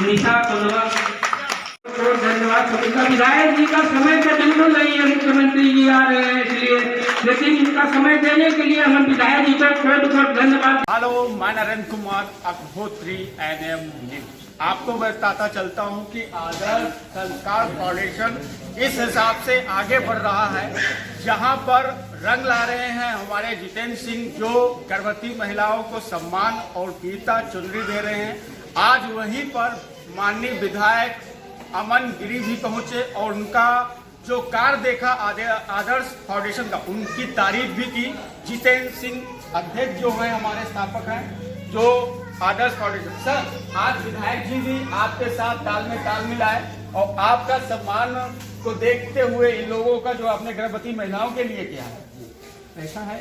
निशा कोलवा को धन्यवाद। उनका विधायक जी का समय तो बिल्कुल नहीं है, मुख्यमंत्री जी आ रहे हैं इसलिए, लेकिन इनका समय देने के लिए हम विधायक जी को बहुत धन्यवाद। हेलो, मैं नरेंद्र कुमार अग्निहोत्री NM न्यूज़। आपको बताता चलता हूं कि आदर्श संस्कार फाउंडेशन इस हिसाब से आगे बढ़ रहा है, जहां पर रंग ला रहे हैं हमारे जितेंद्र सिंह, जो गर्भवती महिलाओं को सम्मान और वीरता चुनरी दे रहे हैं। आज वहीं पर माननीय विधायक अमन गिरी भी पहुंचे और उनका जो कार्य देखा आदर्श फाउंडेशन का, उनकी तारीफ भी की। जितेंद्र सिंह अध्यक्ष जो है हमारे स्थापक हैं जो आदर्श फाउंडेशन। सर, आज विधायक जी भी आपके साथ ताल में ताल मिलाए और आपका सम्मान को देखते हुए इन लोगों का जो आपने गर्भवती महिलाओं के लिए किया है। ऐसा है,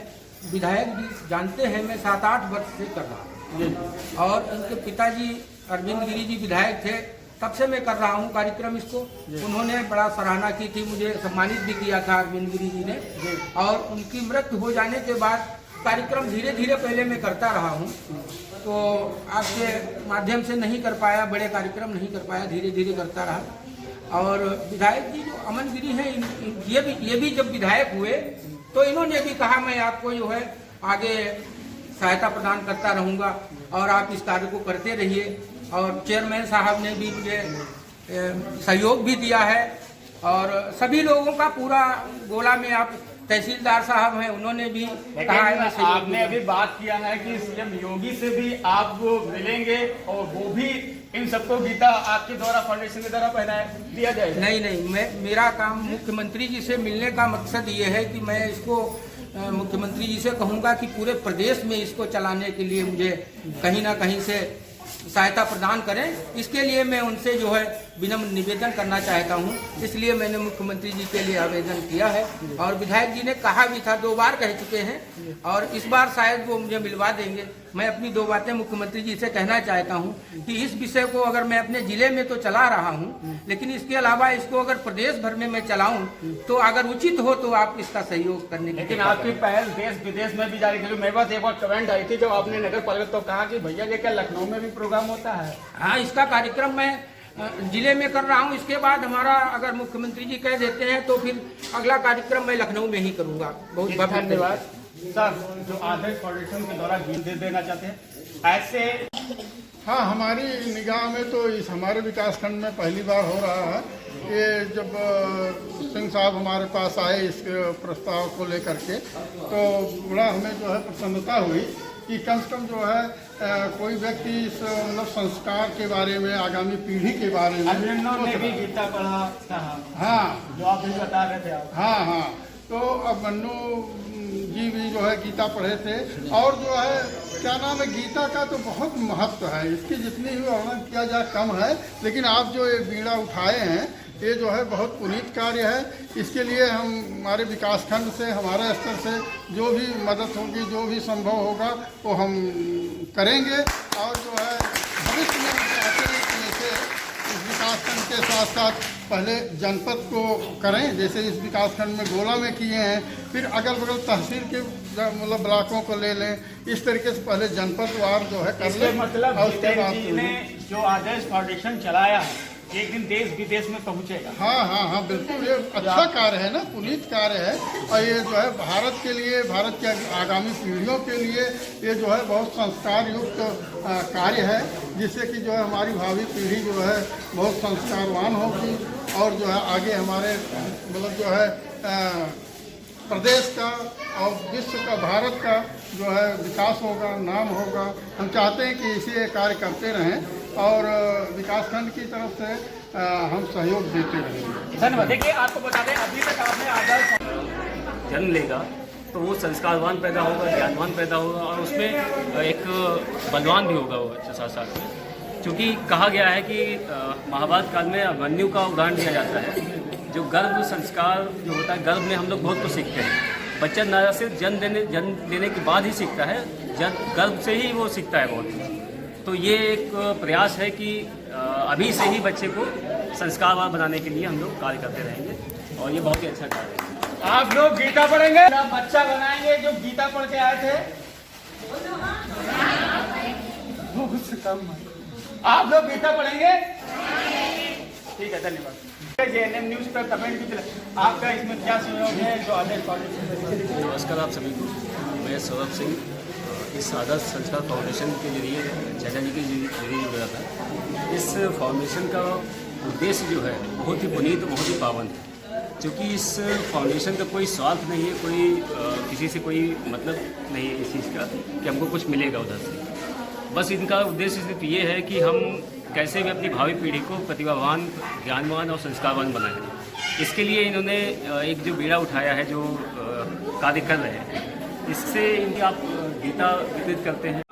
विधायक जी जानते हैं मैं 7-8 वर्ष से कर रहा हूँ और इनके पिताजी अरविंद गिरी जी विधायक थे, तब से मैं कर रहा हूँ कार्यक्रम इसको। उन्होंने बड़ा सराहना की थी, मुझे सम्मानित भी किया था अरविंद गिरी जी ने। और उनकी मृत्यु हो जाने के बाद कार्यक्रम धीरे धीरे पहले मैं करता रहा हूँ, तो आपके माध्यम से नहीं कर पाया, बड़े कार्यक्रम नहीं कर पाया, धीरे धीरे करता रहा। और विधायक जी जो अमन गिरी हैं, ये भी जब विधायक हुए तो इन्होंने भी कहा मैं आपको जो है आगे सहायता प्रदान करता रहूँगा और आप इस कार्य को करते रहिए। और चेयरमैन साहब ने भी मुझे सहयोग भी दिया है और सभी लोगों का पूरा गोला में, आप तहसीलदार साहब हैं उन्होंने भी कहा है। आपने अभी बात किया है कि CM योगी से भी आप वो मिलेंगे और वो भी इन सबको गीता आपके द्वारा फाउंडेशन के द्वारा पहनाया दिया जाएगा। नहीं, मेरा काम मुख्यमंत्री जी से मिलने का मकसद ये है कि मैं इसको मुख्यमंत्री जी से कहूँगा कि पूरे प्रदेश में इसको चलाने के लिए मुझे कहीं ना कहीं से सहायता प्रदान करें। इसके लिए मैं उनसे जो है विनम्र निवेदन करना चाहता हूं, इसलिए मैंने मुख्यमंत्री जी के लिए आवेदन किया है। और विधायक जी ने कहा भी था, 2 बार कह चुके हैं और इस बार शायद वो मुझे मिलवा देंगे। मैं अपनी 2 बातें मुख्यमंत्री जी से कहना चाहता हूं कि इस विषय को अगर मैं अपने जिले में तो चला रहा हूं, लेकिन इसके अलावा इसको अगर प्रदेश भर में मैं चलाऊं तो अगर उचित हो तो आप इसका सहयोग करने की। लेकिन आपकी पहल देश विदेश में भी जारी की। मेरे पास एक बार कमेंट आई थी जब आपने नगर पालिका तो कहा कि भैया ये क्या लखनऊ में भी प्रोग्राम होता है? हाँ, इसका कार्यक्रम मैं जिले में कर रहा हूँ। इसके बाद हमारा अगर मुख्यमंत्री जी कह देते हैं तो फिर अगला कार्यक्रम मैं लखनऊ में ही करूँगा। बहुत धन्यवाद। सर, जो आदर्श फाउंडेशन के द्वारा गीत दे देना चाहते हैं ऐसे। हाँ, हमारी निगाह में तो इस हमारे विकास खंड में पहली बार हो रहा है। ये जब सिंह साहब हमारे पास आए इस प्रस्ताव को लेकर के, तो बड़ा हमें जो है प्रसन्नता हुई कि कम से कम जो है कोई व्यक्ति इस मतलब संस्कार के बारे में, आगामी पीढ़ी के बारे में ने भी गीता पढ़ा था। हाँ, जो आप भी बता रहे थे। हाँ, तो अब मन्नू जी भी जो है गीता पढ़े थे। और जो है क्या नाम है, गीता का तो बहुत महत्व है, इसकी जितनी भी वर्णन किया जाए कम है। लेकिन आप जो ये बीड़ा उठाए हैं, ये जो है बहुत पुनीत कार्य है। इसके लिए हम हमारे विकास खंड से, हमारे स्तर से जो भी मदद होगी, जो भी संभव होगा वो हम करेंगे। और जो है भविष्य में हम चाहते हैं कि जैसे इस विकास खंड के साथ साथ पहले जनपद को करें, जैसे इस विकास खंड में गोला में किए हैं, फिर अगल बगल तहसील के मतलब ब्लॉकों को ले लें। इस तरीके से पहले जनपद वार जो है कर लें। मतलब जी ने जो आदर्श फाउंडेशन चलाया है एक दिन देश विदेश में पहुंचेगा। हाँ, बिल्कुल, ये अच्छा कार्य है ना, पुनीत कार्य है। और ये जो है भारत के लिए, भारत के आगामी पीढ़ियों के लिए ये जो है बहुत संस्कार युक्त कार्य है, जिससे कि जो है हमारी भावी पीढ़ी जो है बहुत संस्कारवान होगी और जो है आगे हमारे मतलब जो है प्रदेश का और विश्व का, भारत का जो है विकास होगा, नाम होगा। हम चाहते हैं कि इसी कार्य करते रहें और विकासखंड की तरफ से हम सहयोग देते रहेंगे। धन्यवाद। देखिए, आपको बता दें, अभी तक आपने आदर्श जन्म लेगा तो वो संस्कारवान पैदा होगा, ज्ञानवान पैदा होगा और उसमें एक बलवान भी होगा वो बच्चा साथ में। क्योंकि कहा गया है कि महाभारत काल में अभिमन्यु का उदाहरण दिया जाता है। जो गर्भ संस्कार जो होता है, गर्भ में हम लोग बहुत कुछ सीखते हैं। बच्चा न सिर्फ जन्म लेने के बाद ही सीखता है, गर्भ से ही वो सीखता है बहुत। तो ये एक प्रयास है कि अभी से ही बच्चे को संस्कारवान बनाने के लिए हम लोग कार्य करते रहेंगे और ये बहुत ही अच्छा कार्य है। आप लोग गीता पढ़ेंगे, बच्चा बनाएंगे जो गीता पढ़ के आए थे। आप लोग गीता पढ़ेंगे? ठीक है, धन्यवाद। JNM न्यूज पर कमेंट भी चला, आपका इसमें क्या सहयोग है जो आदर्श फाउंडेशन? नमस्कार आप सभी को। मैं सौरभ सिंह इस आदर्श संस्कार फाउंडेशन के जरिए चाचा जी के जरिए जुड़ा था। इस फाउंडेशन का उद्देश्य जो है बहुत ही पुनीत, बहुत ही पावन है, क्योंकि इस फाउंडेशन का कोई स्वार्थ नहीं है, कोई किसी से कोई मतलब नहीं है इस चीज़ का कि हमको कुछ मिलेगा उधर से। बस इनका उद्देश्य सिर्फ ये है कि हम कैसे भी अपनी भावी पीढ़ी को प्रतिभावान, ज्ञानवान और संस्कारवान बनाएं। इसके लिए इन्होंने एक जो बीड़ा उठाया है, जो कार्य कर रहे हैं, इससे इनकी आप गीता वितरित करते हैं।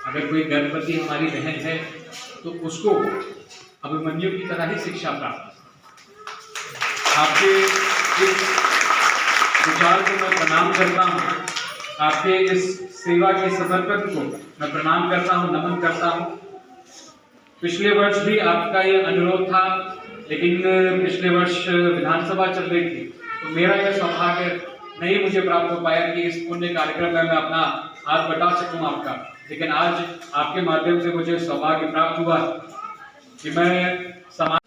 अगर कोई गर्भवती हमारी बहन है तो उसको अभिमन्यु की तरह ही शिक्षा प्राप्त। आपके इस विचार को मैं प्रणाम करता हूँ, आपके इस सेवा के समर्पण को मैं प्रणाम करता हूँ, नमन करता हूँ। पिछले वर्ष भी आपका ये अनुरोध था, लेकिन पिछले वर्ष विधानसभा चल रही थी, तो मेरा यह सौभाग्य नहीं मुझे प्राप्त हो पाया कि इस पुण्य कार्यक्रम में मैं अपना हाथ बटा सकूं आपका। लेकिन आज आपके माध्यम से मुझे सौभाग्य प्राप्त हुआ कि मैं समाज